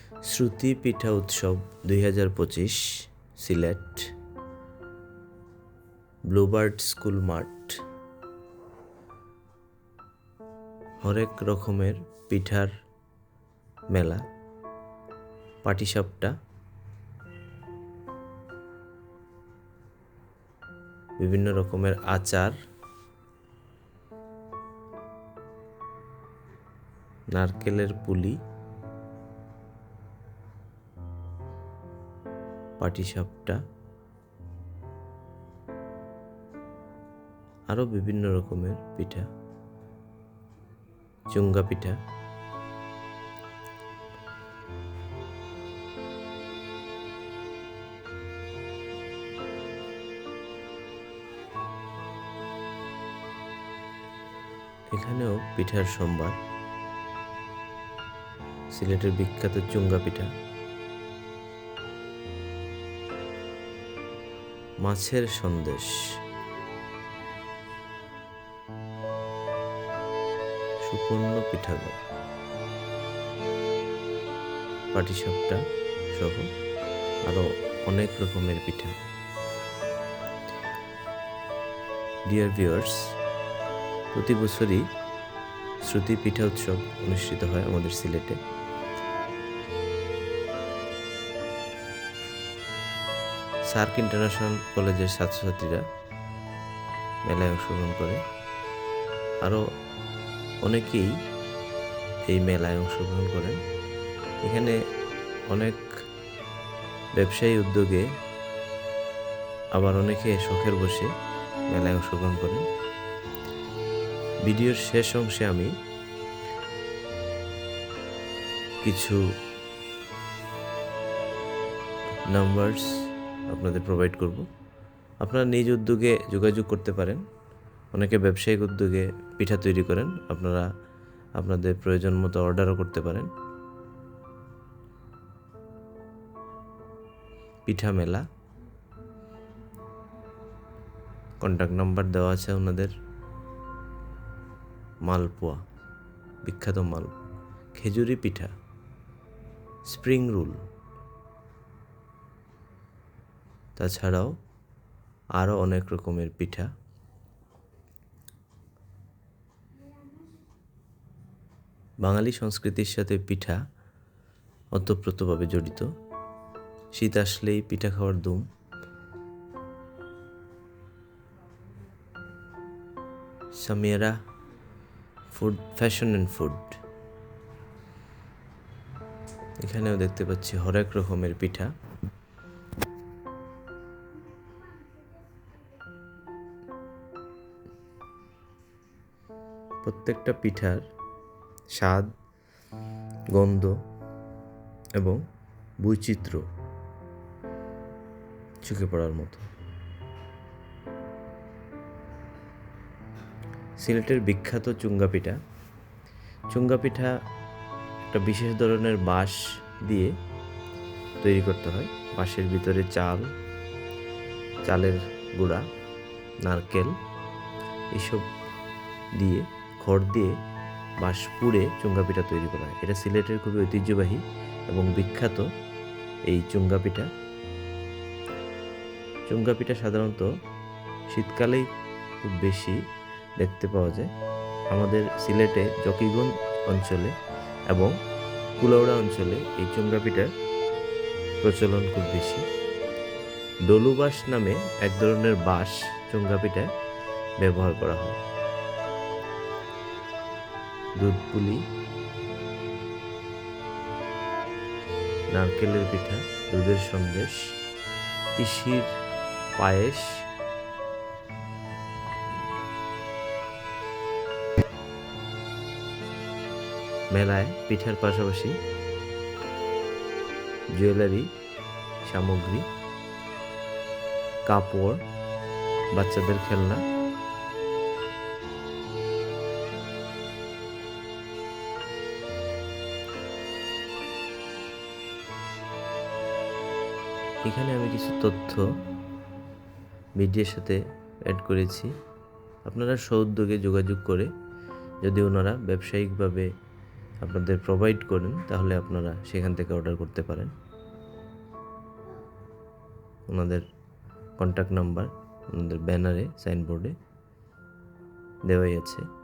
শ্রুতি পিঠা উৎসব 2025 Sylhet Bluebird school মাঠ। হরেক রকমের পিঠার মেলা, পাটিসাপটা, বিভিন্ন রকমের আচার, নারকেলের পুলি, পাটিসাপটা, আরও বিভিন্ন রকমের পিঠা, চুঙ্গা পিঠা, এখানেও পিঠার সম্ভার। সিলেটের বিখ্যাত চুঙ্গা পিঠা, মাছের সন্দেশ, সুপর্ণ পিঠাগো, পাটিসাপটা সহ আরো অনেক রকমের পিঠা। ডিয়ার ভিউয়ার্স, প্রতি বছরই শ্রুতি পিঠা উৎসব অনুষ্ঠিত হয় আমাদের সিলেটে। সার্ক ইন্টারন্যাশনাল কলেজের ছাত্রছাত্রীরা মেলায় অংশগ্রহণ করে, আরও অনেকেই এই মেলায় অংশগ্রহণ করেন। এখানে অনেক ব্যবসায়ী উদ্যোগে, আবার অনেকে শখের বসে মেলায় অংশগ্রহণ করেন। ভিডিওর শেষ অংশে আমি কিছু নাম্বারস আপনাদের প্রোভাইড করব। আপনারা নিজ উদ্যোগে যোগাযোগ করতে পারেন। অনেকে ব্যবসায়িক উদ্যোগে পিঠা তৈরি করেন, আপনারা আপনাদের প্রয়োজন মতো অর্ডারও করতে পারেন। পিঠা মেলা, কন্ট্যাক্ট নাম্বার দেওয়া আছে ওনাদের। মালপোয়া, বিখ্যাত খেজুরি পিঠা, স্প্রিং রোল, তাছাড়াও আরও অনেক রকমের পিঠা। বাঙালি সংস্কৃতির সাথে পিঠা ওতপ্রোতভাবে জড়িত। শীত আসলেই পিঠা খাওয়ার ধুম। সামিয়ারা ফুড, ফ্যাশন অ্যান্ড ফুড, এখানেও দেখতে পাচ্ছি হরেক রকমের পিঠা। প্রত্যেকটা পিঠার স্বাদ, গন্ধ এবং বৈচিত্র্য চোখে পড়ার মতো। সিলেটের বিখ্যাত চুঙ্গা পিঠা। চুঙ্গা পিঠা একটা বিশেষ ধরনের বাঁশ দিয়ে তৈরি করতে হয়। বাঁশের ভিতরে চালের গুঁড়া, নারকেল এসব দিয়ে, খড় দিয়ে বাঁশ পুড়ে চুঙ্গা পিঠা তৈরি করা হয়। এটা সিলেটের খুবই ঐতিহ্যবাহী এবং বিখ্যাত এই চুঙ্গা পিঠা। চুঙ্গা পিঠা সাধারণত শীতকালেই খুব বেশি দেখতে পাওয়া যায়। আমাদের সিলেটে জকিগঞ্জ অঞ্চলে এবং কুলাউড়া অঞ্চলে এই চুঙ্গা পিঠার প্রচলন খুব বেশি। ডলু বাঁশ নামে এক ধরনের বাঁশ চুঙ্গা পিঠায় ব্যবহার করা হয়। দুধ পুলি, নারকেলের পিঠা, দুধের সন্দেশ, তিসির পায়েস, মেলায় পিঠার পাশাপাশি জুয়েলারি সামগ্রী, কাপড়, বাচ্চাদের খেলনা, এখানে আমি কিছু তথ্য মিডিয়ার সাথে অ্যাড করেছি। আপনারা স্ব-উদ্যোগে যোগাযোগ করে যদি ওনারা ব্যবসায়িকভাবে আপনাদের প্রোভাইড করেন, তাহলে আপনারা সেখান থেকে অর্ডার করতে পারেন। ওনাদের কন্ট্যাক্ট নাম্বার ওনাদের ব্যানারে, সাইনবোর্ডে দেওয়াই আছে।